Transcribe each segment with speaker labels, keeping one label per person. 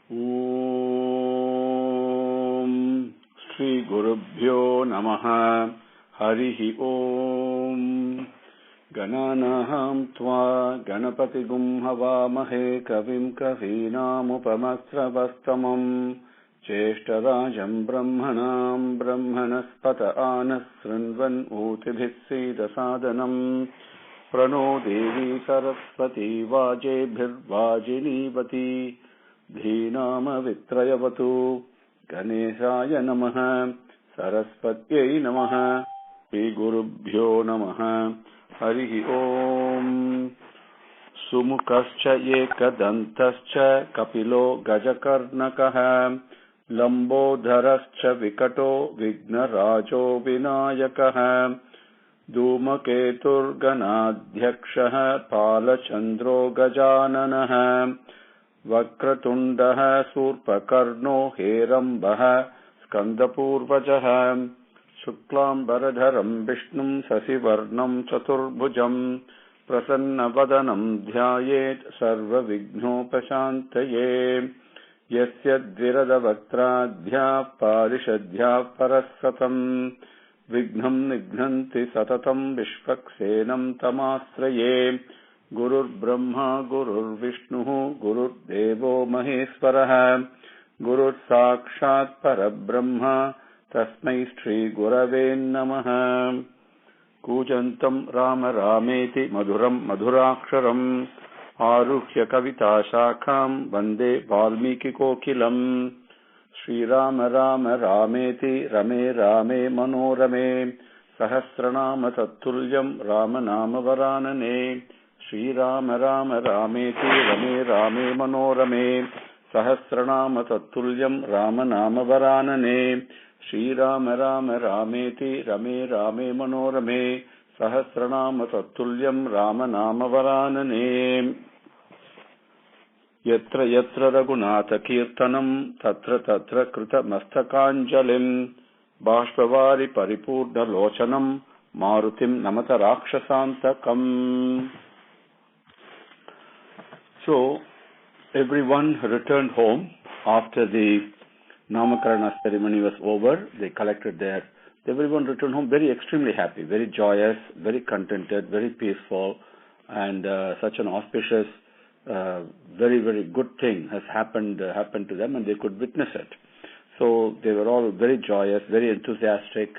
Speaker 1: Om Shri Gurubhyo Namaha Harihi Om Gananaham Tva Ganapatigum Havamahe Kavim Kavinamupamastravastamam Cheshtarajam Brahmanam Brahmanaspata Anasrinvan Utibhissida Sadanam Prano Devi Saraswati Vajebhirvajinivati Dhinama Vitrayavatu Ganeshaya Namaha Saraswatyai Namaha Shri Gurubhyo Namaha Harihi Om Sumukascha Ekadantascha Kapilo Gajakarnakaha Lambodharascha Vikato Vignarajo Vinayakaha Dhumaketur Ganadhyakshaha Palachandro Gajananaha Vakratundaha Surpakarno Herambaha Skandapurvajaha Shuklam Baradharam Vishnum Sasivarnam Chaturbhujam Prasannavadanam Dhyayet Sarva Vignopashantaye Yasya Dviradavaktradhya Parishadhya Parasatam Vignam Nignanti Satatam Vishvaksenam Tamasraye Gurur Brahma Gurur Vishnu Gurur Devo Maheswaraha Gurur Sakshat Parabrahma Tasmai Shri Gurave Namaha Kujantam Rama Rameti Madhuram Madhuraksharam Aruhya Kavita Shakham Vande Valmiki Kokilam Shri Rama Rama Rameti Rame Rame Manorame Sahasranama Tattulyam Rama Nama Varanane Shri Rama Rama Rameti Rame Rame Manorame Sahasranama Tattulyam Rama Nama Varanane Shri Rama Rama Rameti Rame Rame Manorame Sahasranama Tattulyam Rama Nama Varanane Yatra Yatra Raghunatha Kirtanam Tatra Tatra Krita Mastakanjalim Bhashpavari Paripurna Lochanam Marutim Namata Rakshasantakam. So, everyone returned home after the Namakarana ceremony was over. They collected everyone returned home very extremely happy, very joyous, very contented, very peaceful, and such an auspicious, very, very good thing has happened to them, and they could witness it. So they were all very joyous, very enthusiastic,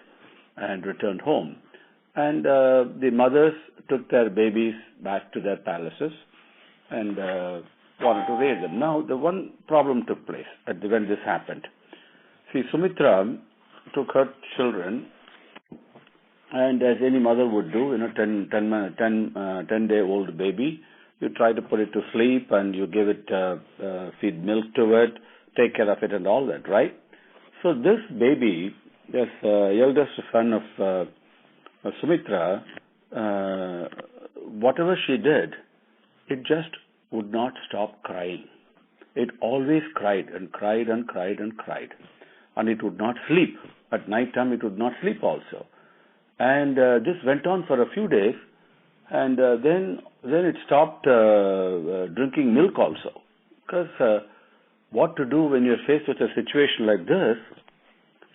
Speaker 1: and returned home. And the mothers took their babies back to their palaces and wanted to raise them. Now, the one problem took place when this happened. See, Sumitra took her children, and as any mother would do, 10-day-old baby, you try to put it to sleep, and you give it, feed milk to it, take care of it, and all that, right? So this baby, this eldest son of Sumitra, whatever she did, it just would not stop crying. It always cried and cried and cried and cried. And it would not sleep. At night time it would not sleep also. And this went on for a few days. And then it stopped drinking milk also. Because what to do when you're faced with a situation like this,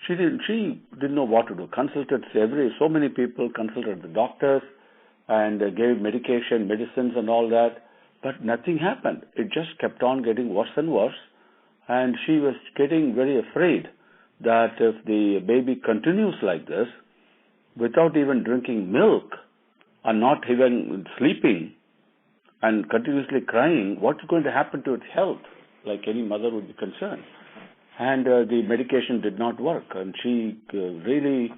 Speaker 1: she didn't know what to do. Consulted so many people, consulted the doctors, and gave medicines and all that. But nothing happened. It just kept on getting worse and worse. And she was getting very afraid that if the baby continues like this, without even drinking milk, and not even sleeping, and continuously crying, what's going to happen to its health? Like any mother would be concerned. And the medication did not work, and she really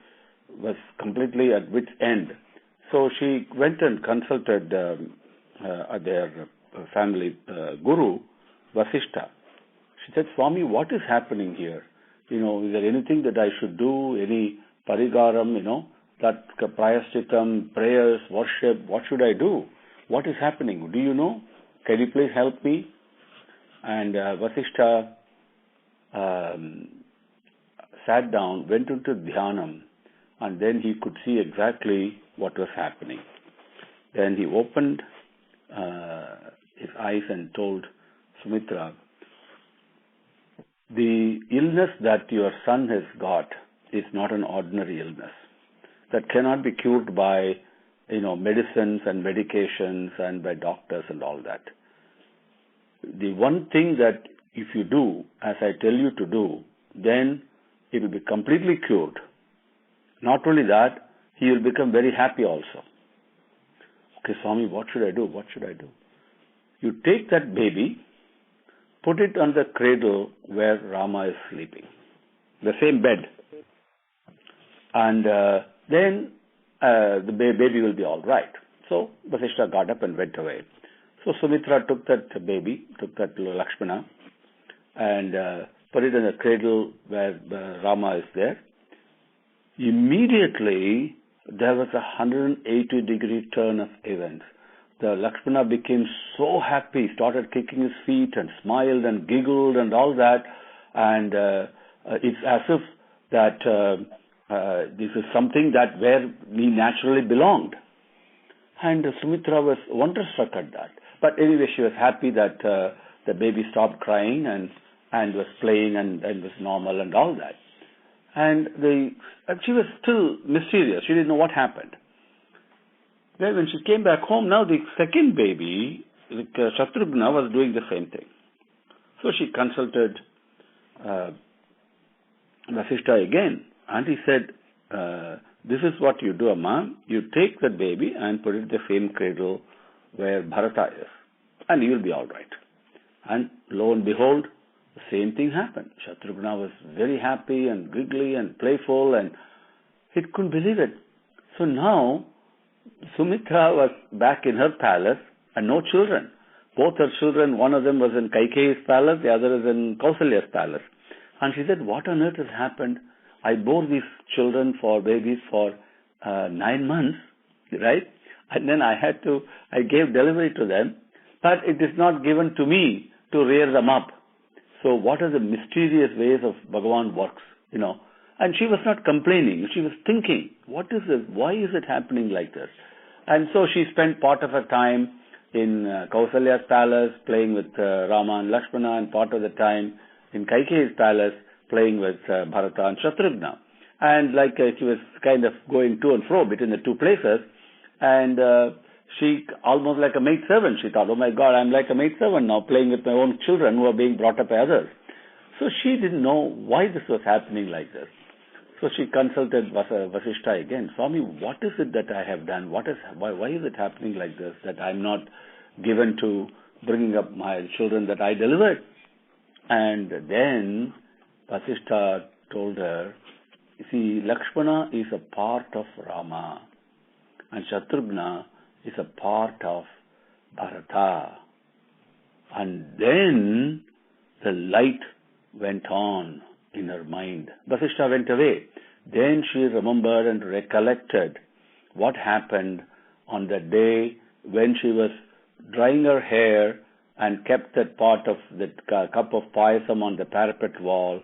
Speaker 1: was completely at wit's end. So she went and consulted their family guru, Vasishta. She said, Swami, what is happening here? Is there anything that I should do? Any parigaram, that prayaschitam, prayers, worship, what should I do? What is happening? Do you know? Can you please help me? And Vasishta sat down, went into dhyanam, and then he could see exactly what was happening. Then he opened his eyes and told Sumitra, the illness that your son has got is not an ordinary illness that cannot be cured by, medicines and medications and by doctors and all that. The one thing that if you do, as I tell you to do, then it will be completely cured. Not only that, he will become very happy also. Okay, Swami, what should I do? What should I do? You take that baby, put it on the cradle where Rama is sleeping, the same bed. And then the baby will be all right. So Vasishtha got up and went away. So Sumitra took that baby, took that Lakshmana, and put it in a cradle where Rama is there. Immediately, there was a 180-degree turn of events. The Lakshmana became so happy, started kicking his feet and smiled and giggled and all that. And it's as if that this is something that where he naturally belonged. And Sumitra was wonderstruck at that. But anyway, she was happy that the baby stopped crying and was playing and was normal and all that. And she was still mysterious. She didn't know what happened. Then when she came back home, now the second baby, Shatrugna, was doing the same thing. So she consulted Vasishtha again. And he said, this is what you do, Amma. You take that baby and put it in the same cradle where Bharata is. And you will be all right. And lo and behold, the same thing happened. Shatrugna was very happy and giggly and playful, and he couldn't believe it. So now, Sumitra was back in her palace and no children. Both her children, one of them was in Kaikeyi's palace, the other is in Kausalya's palace. And she said, what on earth has happened? I bore these babies for 9 months, right? And then I gave delivery to them, but it is not given to me to rear them up. So what are the mysterious ways of Bhagavan works, And she was not complaining. She was thinking, what is this? Why is it happening like this? And so she spent part of her time in Kausalya's palace playing with Rama and Lakshmana, and part of the time in Kaikeyi's palace playing with Bharata and Shatrugna. And she was kind of going to and fro between the two places, and she almost like a maidservant. She thought, oh my God, I'm like a maidservant now, playing with my own children who are being brought up by others. So she didn't know why this was happening like this. So she consulted Vasishtha again. Swami, what is it that I have done? Why is it happening like this, that I'm not given to bringing up my children that I delivered? And then Vasishtha told her, you see, Lakshmana is a part of Rama, and Shatrugna is a part of Bharata. And then the light went on in her mind. Vasishtha went away. Then she remembered and recollected what happened on the day when she was drying her hair and kept that part of the cup of payasam on the parapet wall,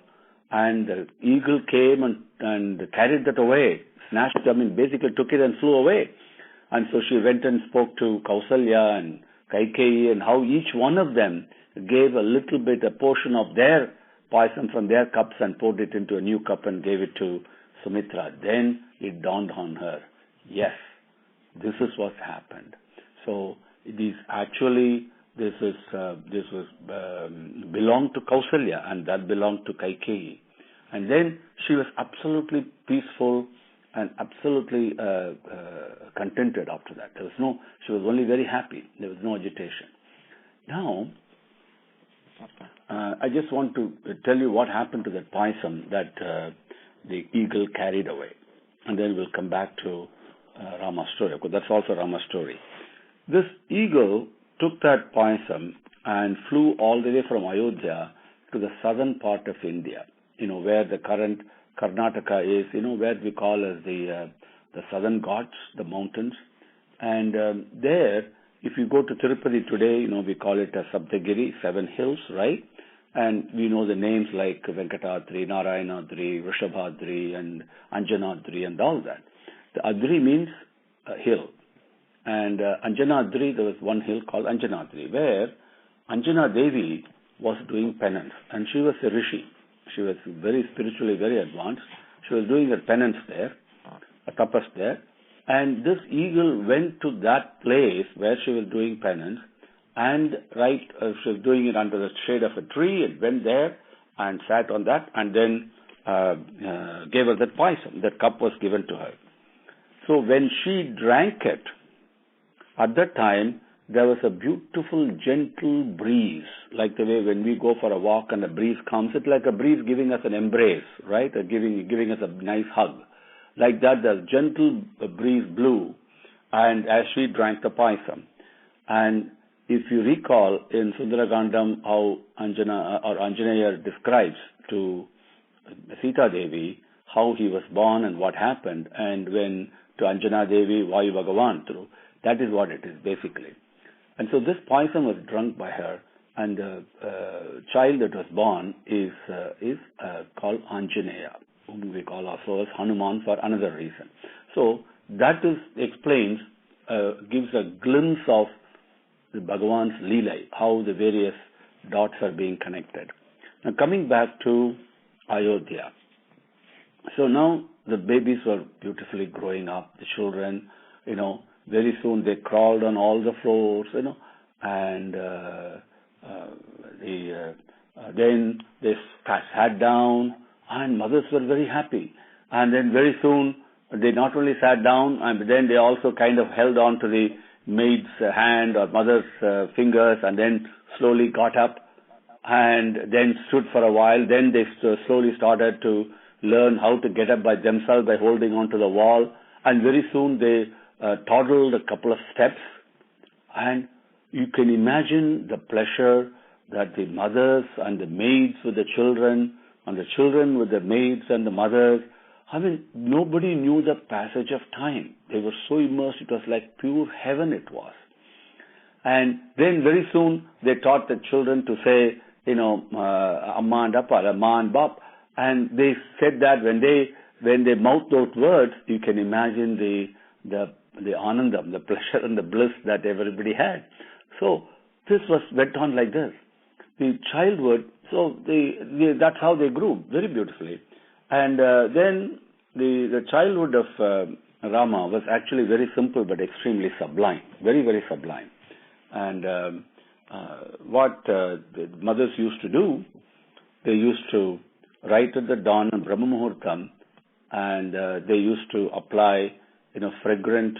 Speaker 1: and the eagle came and carried that away, basically took it and flew away. And so she went and spoke to Kausalya and Kaikeyi, and how each one of them gave a portion of their payasam from their cups and poured it into a new cup and gave it to Sumitra. Then it dawned on her, yes, this is what happened. So it is actually, this was belonged to Kausalya, and that belonged to Kaikeyi. And then she was absolutely peaceful and absolutely contented after that. She was only very happy. There was no agitation. Now, I just want to tell you what happened to that payasam that the eagle carried away. And then we'll come back to Rama's story, because that's also Rama's story. This eagle took that payasam and flew all the way from Ayodhya to the southern part of India, where the current Karnataka is, where we call as the southern Ghats, the mountains. And there, if you go to Tirupati today, we call it a Saptagiri, 7 hills, right? And we know the names like Venkatadri, Narayanadri, Vrishabhadri, and Anjanadri, and all that. The Adri means a hill. And Anjanadri, there was one hill called Anjanadri, where Anjana Devi was doing penance, and she was a rishi. She was very spiritually very advanced. She was doing her penance there, a tapas there. And this eagle went to that place where she was doing penance, and she was doing it under the shade of a tree. It went there and sat on that, and then gave her that poison. That cup was given to her. So when she drank it, at that time, there was a beautiful, gentle breeze, like the way when we go for a walk and a breeze comes, it's like a breeze giving us an embrace, right? Or giving us a nice hug. Like that, the gentle breeze blew, and as she drank the poison. And if you recall in Sundara Kandam how Anjaneya describes to Sita Devi how he was born and what happened, and when to Anjana Devi, Vayu Bhagavan through, that is what it is basically. And so this poison was drunk by her, and the child that was born is called Anjaneya, whom we call also as Hanuman for another reason. So that explains, gives a glimpse of the Bhagavan's Leela, how the various dots are being connected. Now coming back to Ayodhya. So now the babies were beautifully growing up, the children, very soon they crawled on all the floors, and then they sat down, and mothers were very happy. And then very soon they not only sat down, but then they also kind of held on to the maid's hand or mother's fingers, and then slowly got up and then stood for a while. Then they slowly started to learn how to get up by themselves by holding on to the wall. And very soon they toddled a couple of steps. And you can imagine the pleasure that the mothers and the maids with the children, and the children with the maids and the mothers. I mean, nobody knew the passage of time. They were so immersed, it was like pure heaven it was. And then very soon they taught the children to say, Amma and Appa, Amma and Bap. And they said that when they mouthed those words, you can imagine the anandam, the pleasure and the bliss that everybody had. So this went on like this. The childhood, that's how they grew, very beautifully. And then the childhood of Rama was actually very simple but extremely sublime, very, very sublime. And what the mothers used to do, they used to, right at the dawn of Brahma Muhurtam, and they used to apply fragrant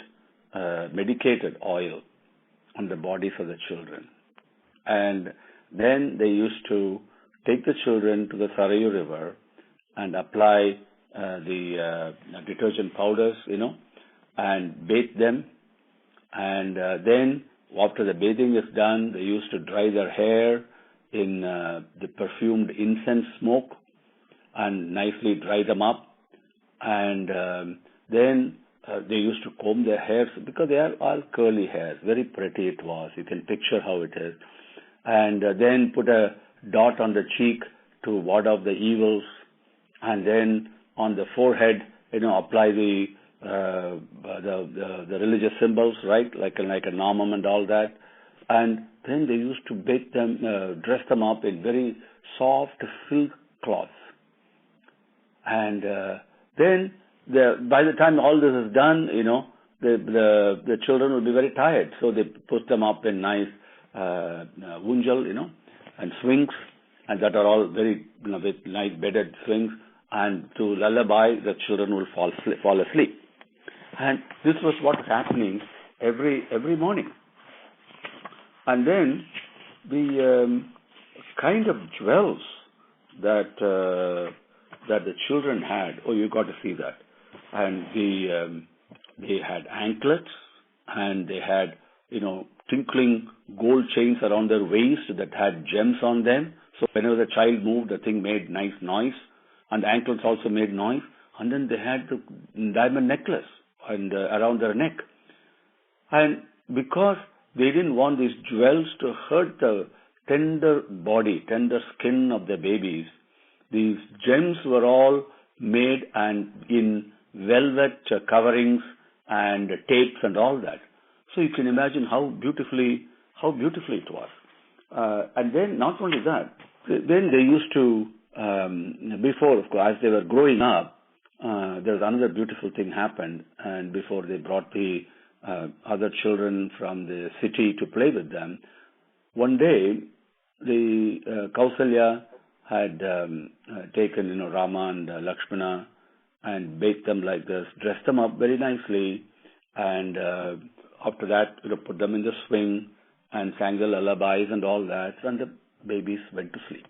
Speaker 1: medicated oil on the bodies of the children. And then they used to take the children to the Sarayu River and apply the detergent powders, and bathe them. And then after the bathing is done, they used to dry their hair in the perfumed incense smoke and nicely dry them up. And then they used to comb their hairs because they are all curly hairs. Very pretty it was. You can picture how it is. And then put a dot on the cheek to ward off the evils. And then on the forehead, apply the religious symbols, right? Like a namam and all that. And then they used to bake them, dress them up in very soft silk cloths. And then by the time all this is done, the children will be very tired. So they put them up in nice unjal, and swings, and that are all very, with nice bedded swings. And to lullaby, the children will fall asleep. And this was what was happening every morning. And then the kind of jewels that the children had, you got to see that. And they had anklets, and they had, tinkling gold chains around their waist that had gems on them. So whenever the child moved, the thing made nice noise. And the anklets also made noise. And then they had the diamond necklace and around their neck. And because they didn't want these jewels to hurt the tender body, tender skin of the babies, these gems were all made and in velvet coverings and tapes and all that. So you can imagine how beautifully it was. And then not only that, then they used to before, of course, as they were growing up, there was another beautiful thing happened, and before they brought the other children from the city to play with them, one day the Kausalya had taken, Rama and Lakshmana and baked them like this, dressed them up very nicely, and after that, put them in the swing and sang the lullabies and all that, and the babies went to sleep.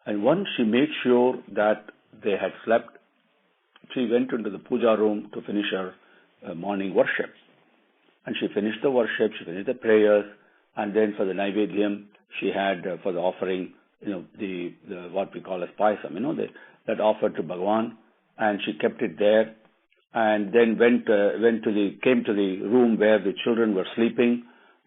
Speaker 1: And once she made sure that they had slept, she went into the puja room to finish her morning worship. And she finished the worship, she finished the prayers, and then for the Naivedyam, she had for the offering, the what we call as paisam, that offered to Bhagavan, and she kept it there, and then came to the room where the children were sleeping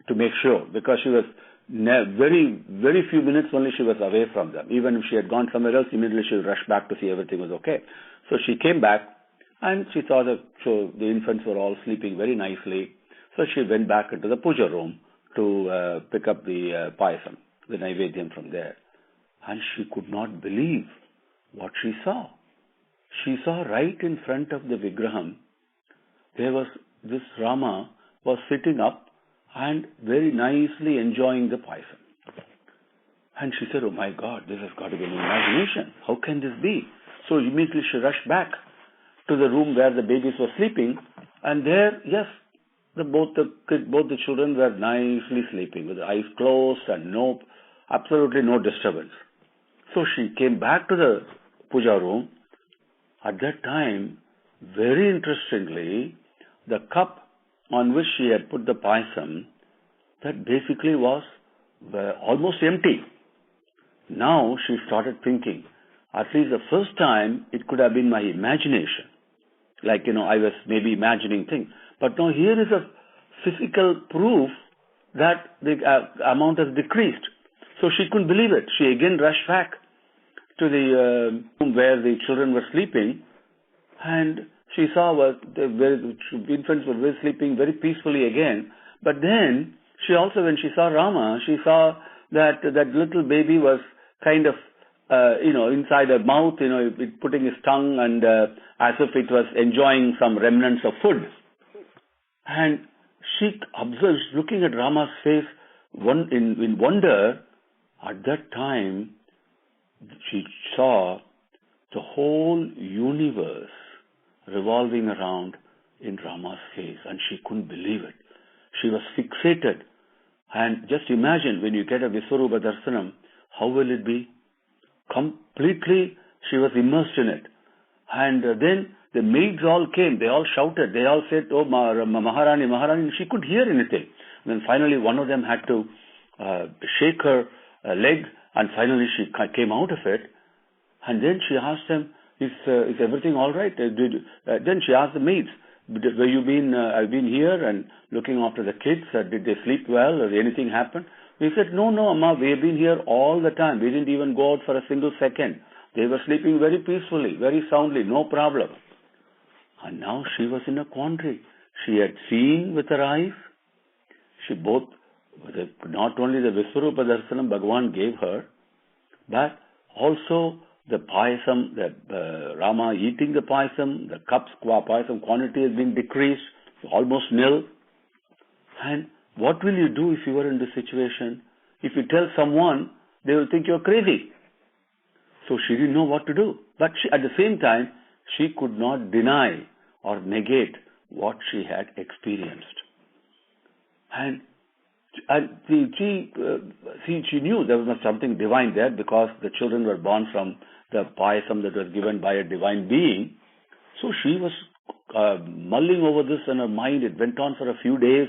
Speaker 1: to make sure, because she was very, very few minutes only she was away from them. Even if she had gone somewhere else, immediately she would rush back to see everything was okay. So she came back and she saw the infants were all sleeping very nicely. So she went back into the puja room to pick up the paisam, the Naivedyam from there. And she could not believe what she saw. She saw right in front of the Vigraham, there was this Rama was sitting up and very nicely enjoying the paisam. And she said, oh my God, this has got to be an imagination. How can this be? So immediately she rushed back to the room where the babies were sleeping, and there, yes, both the children were nicely sleeping with their eyes closed and absolutely no disturbance. So she came back to the puja room. At that time, very interestingly, the cup on which she had put the paisam, that basically was almost empty. Now she started thinking, at least the first time it could have been my imagination. Like, I was maybe imagining things. But now here is a physical proof that the amount has decreased. So she couldn't believe it. She again rushed back to the room where the children were sleeping, and she saw the infants were sleeping very peacefully again. But then she also, when she saw Rama, she saw that little baby was kind of, inside her mouth, putting his tongue and as if it was enjoying some remnants of food. And she observed, looking at Rama's face in wonder. At that time, she saw the whole universe revolving around in Rama's face, and she couldn't believe it. She was fixated. And just imagine, when you get a Viswarupa Darshanam, how will it be? Completely, she was immersed in it. And then the maids all came, they all shouted, they all said, oh, Maharani, Maharani, she couldn't hear anything. And then finally one of them had to shake her leg, and finally she came out of it. And then she asked them, is everything all right? Then she asked the maids, I've been here and looking after the kids. Did they sleep well? Or anything happen? They said, no, Amma, we have been here all the time. We didn't even go out for a single second. They were sleeping very peacefully, very soundly, no problem. And now she was in a quandary. She had seen with her eyes. Not only the Viswarupa Darshanam Bhagavan gave her, but also the paisam, Rama eating the paisam, the cups, paisam quantity has been decreased, almost nil. And what will you do if you were in this situation? If you tell someone, they will think you're crazy. So she didn't know what to do. But at the same time, she could not deny or negate what she had experienced. And she knew there was something divine there, because the children were born from the paisam that was given by a divine being. So she was mulling over this in her mind. It went on for a few days,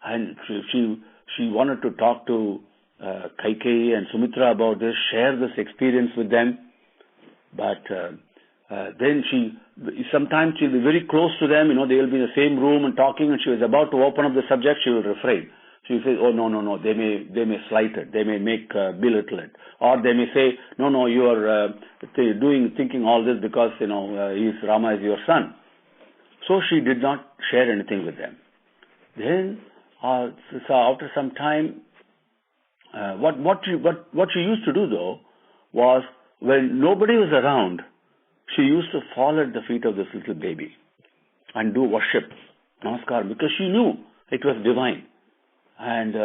Speaker 1: and she wanted to talk to Kaikeyi and Sumitra about this, share this experience with them. But then sometimes she'll be very close to them, they will be in the same room and talking, and she was about to open up the subject, she will refrain. She says, oh, no, they may slight it, they may belittle it. Or they may say, no, you are thinking all this because, Rama is your son. So she did not share anything with them. Then, so after some time, what she used to do though, was when nobody was around, she used to fall at the feet of this little baby and do worship, namaskar, because she knew it was divine. And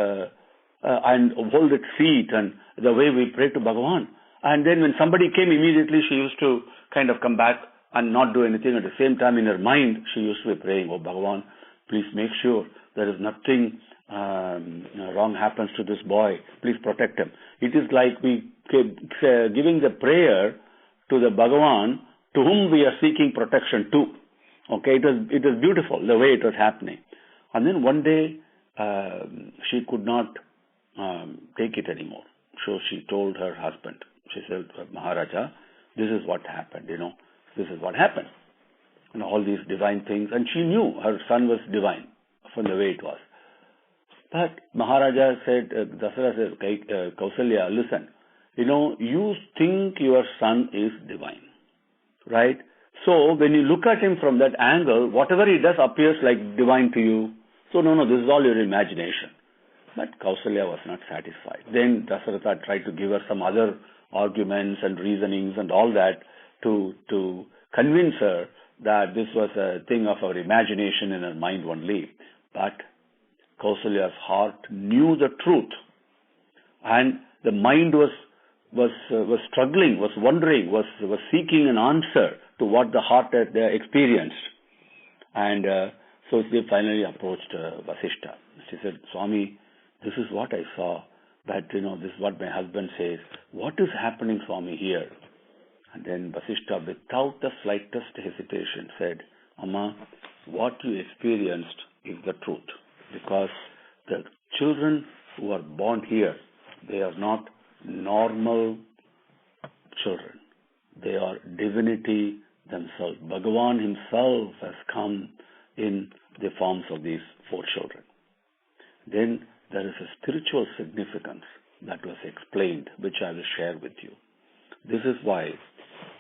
Speaker 1: hold its feet, and the way we pray to Bhagavan. And then when somebody came, immediately she used to kind of come back and not do anything. At the same time, in her mind, she used to be praying, oh Bhagavan, please make sure there is nothing wrong happens to this boy. Please protect him. It is like we giving the prayer to the Bhagavan to whom we are seeking protection to. Okay, it was beautiful the way it was happening. And then one day she could not take it anymore. So she told her husband. She said, Maharaja, this is what happened. This is what happened. All these divine things, and she knew her son was divine from the way it was. But Maharaja said, Dasara said, Kausalya, listen, you think your son is divine, right? So when you look at him from that angle, whatever he does appears like divine to you. So no, this is all your imagination. But Kausalya was not satisfied. Then Dasaratha tried to give her some other arguments and reasonings and all that to convince her that this was a thing of our imagination in her mind only. But Kausalya's heart knew the truth, and the mind was struggling, was wondering, was seeking an answer to what the heart had experienced. And so they finally approached Vasishta. She said, Swami, this is what I saw, that, this is what my husband says. What is happening, Swami, here? And then Vasishta, without the slightest hesitation, said, Amma, what you experienced is the truth. Because the children who are born here, they are not normal children. They are divinity themselves. Bhagavan himself has come in the forms of these 4 children. Then there is a spiritual significance that was explained, which I will share with you. This is why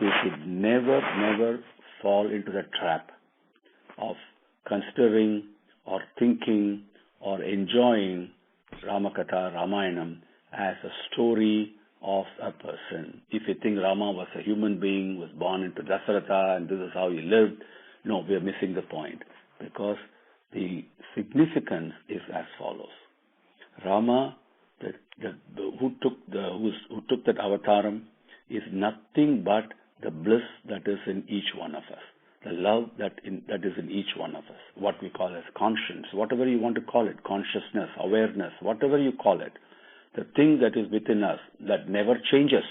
Speaker 1: we should never fall into the trap of considering or thinking or enjoying Ramakatha, Ramayanam as a story of a person. If you think Rama was a human being, was born into Dasaratha, and this is how he lived, no, we are missing the point. Because the significance is as follows. Rama, who took that avataram, is nothing but the bliss that is in each one of us, the love that is in each one of us, what we call as conscience, whatever you want to call it, consciousness, awareness, whatever you call it, the thing that is within us that never changes,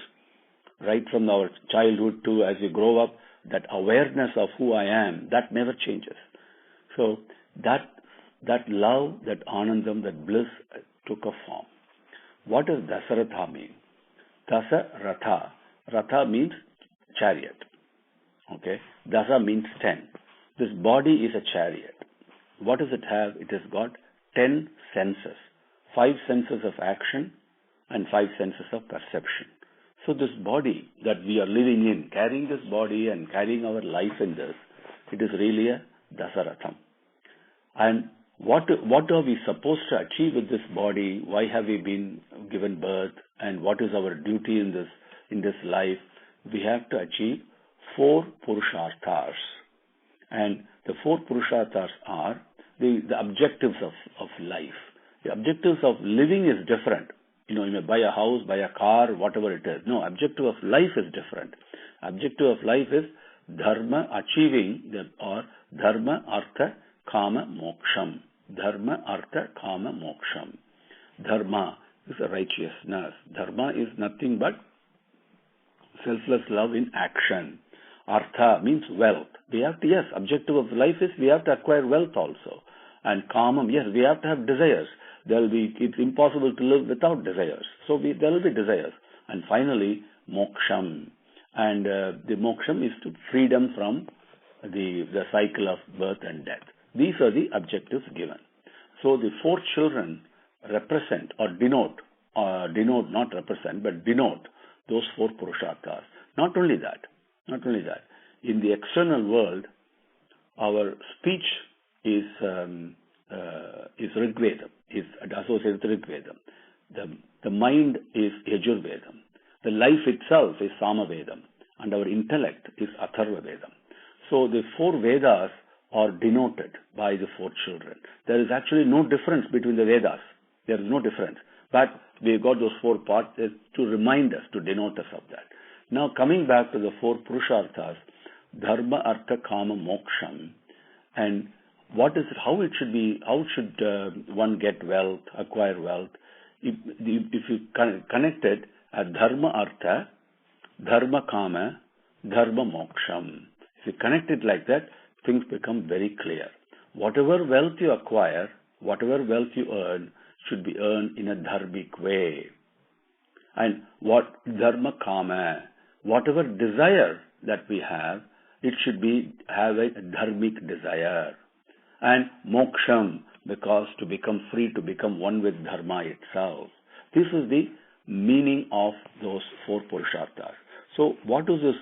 Speaker 1: right from our childhood to as we grow up, that awareness of who I am, that never changes. So that love, that anandam, that bliss took a form. What does Dasaratha mean? Dasaratha. Ratha means chariot. Okay. Dasa means 10. This body is a chariot. What does it have? It has got 10 senses. 5 senses of action and 5 senses of perception. So this body that we are living in, carrying this body and carrying our life in this, it is really a Dasaratham. And what are we supposed to achieve with this body? Why have we been given birth? And what is our duty in this life? We have to achieve 4 Purusharthas. And the 4 Purusharthas are the objectives of life. The objectives of living is different. You may buy a house, buy a car, whatever it is. No, objective of life is different. Objective of life is dharma, achieving, or dharma, artha, kama, moksham. Dharma, artha, kama, moksham. Dharma is a righteousness. Dharma is nothing but selfless love in action. Artha means wealth. We have to, yes, objective of life is we have to acquire wealth also. And kamam, yes, we have to have desires. It's impossible to live without desires. So there will be desires. And finally, moksham. And the moksham is to freedom from the cycle of birth and death. These are the objectives given. So the 4 children represent or denote, not represent, but denote those 4 Purusharthas. Not only that. In the external world, our speech is Rigvedam, is associated with Rigvedam. The mind is Yajurvedam. The life itself is Samavedam, and our intellect is Atharva Vedam. So the 4 Vedas are denoted by the 4 children. There is actually no difference between the Vedas. There is no difference. But we got those 4 parts to remind us, to denote us of that. Now coming back to the 4 Purusharthas, Dharma, Artha, Kama, Moksham, and what is it, how it should be, how should one get wealth, acquire wealth? If you connect it at Dharma, Artha, Dharma, Kama, Dharma, Moksham. If you connect it like that, things become very clear. Whatever wealth you acquire, whatever wealth you earn, should be earned in a dharmic way. And what Dharma, Kama, whatever desire that we have, it should have a dharmic desire. And Moksham, because to become free, to become one with Dharma itself. This is the meaning of those 4 Purusharthas. So what does this,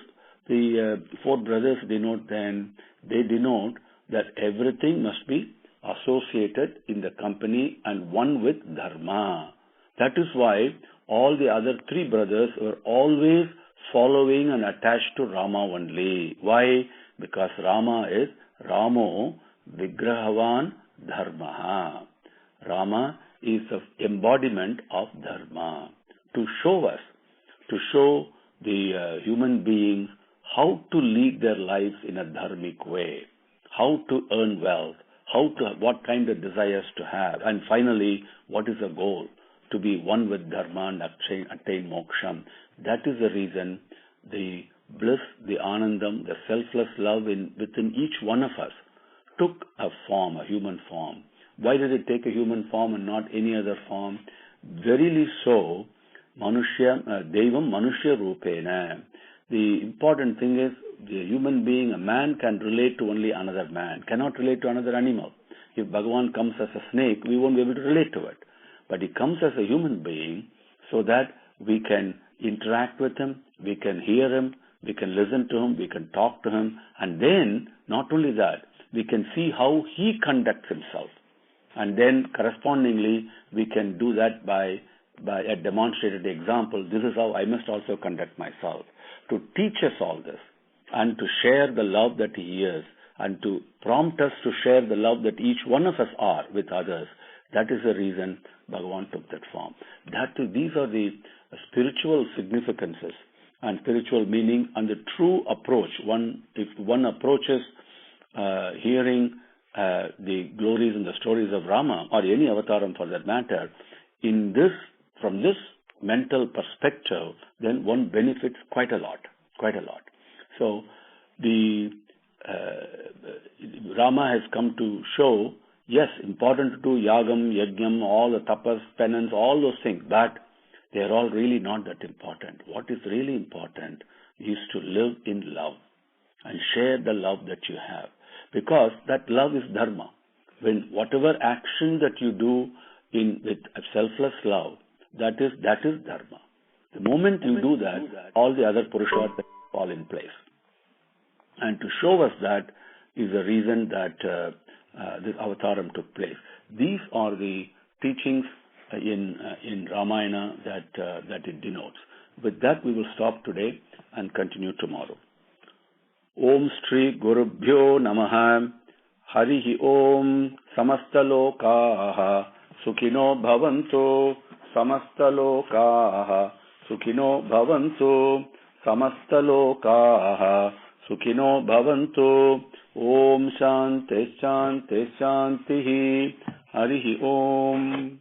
Speaker 1: the 4 brothers denote then? They denote that everything must be associated in the company and one with Dharma. That is why all the other 3 brothers were always following and attached to Rama only. Why? Because Rama is Ramo Vigrahavan Dharma. Rama is the embodiment of Dharma. To show the human beings how to lead their lives in a dharmic way, how to earn wealth, what kind of desires to have, and finally, what is the goal? To be one with Dharma and attain Moksham. That is the reason the bliss, the Anandam, the selfless love within each one of us took a form, a human form. Why did it take a human form and not any other form? Verily so, Devam Manushya Rupena. The important thing is, the human being, a man can relate to only another man, cannot relate to another animal. If Bhagavan comes as a snake, we won't be able to relate to it. But he comes as a human being so that we can interact with him, we can hear him, we can listen to him, we can talk to him, and then, not only that, we can see how he conducts himself. And then, correspondingly, we can do that by a demonstrated example. This is how I must also conduct myself. To teach us all this, and to share the love that he is, and to prompt us to share the love that each one of us are with others. That is the reason Bhagavan took that form. These are the spiritual significances and spiritual meaning and the true approach. If one approaches hearing the glories and the stories of Rama, or any avataram for that matter, from this mental perspective, then one benefits quite a lot. So the Rama has come to show, yes, important to do yagam, yajnam, all the tapas, penance, all those things, but they are all really not that important. What is really important is to live in love and share the love that you have, because that love is dharma. When whatever action that you do with a selfless love, that is dharma. The moment you do that, all the other purusharthas fall in place. And to show us that is the reason that this avataram took place. These are the teachings in Ramayana that it denotes. With that, we will stop today and continue tomorrow. Om Shri Gurubhyo Namaha. Harihi Om. Samastalokaha Sukhino Bhavantu. Samastalokaha Sukhino Bhavantu. Samastalokaha Sukhino Bhavantu. Om Shanti Shanti Shanti. Harihi Om.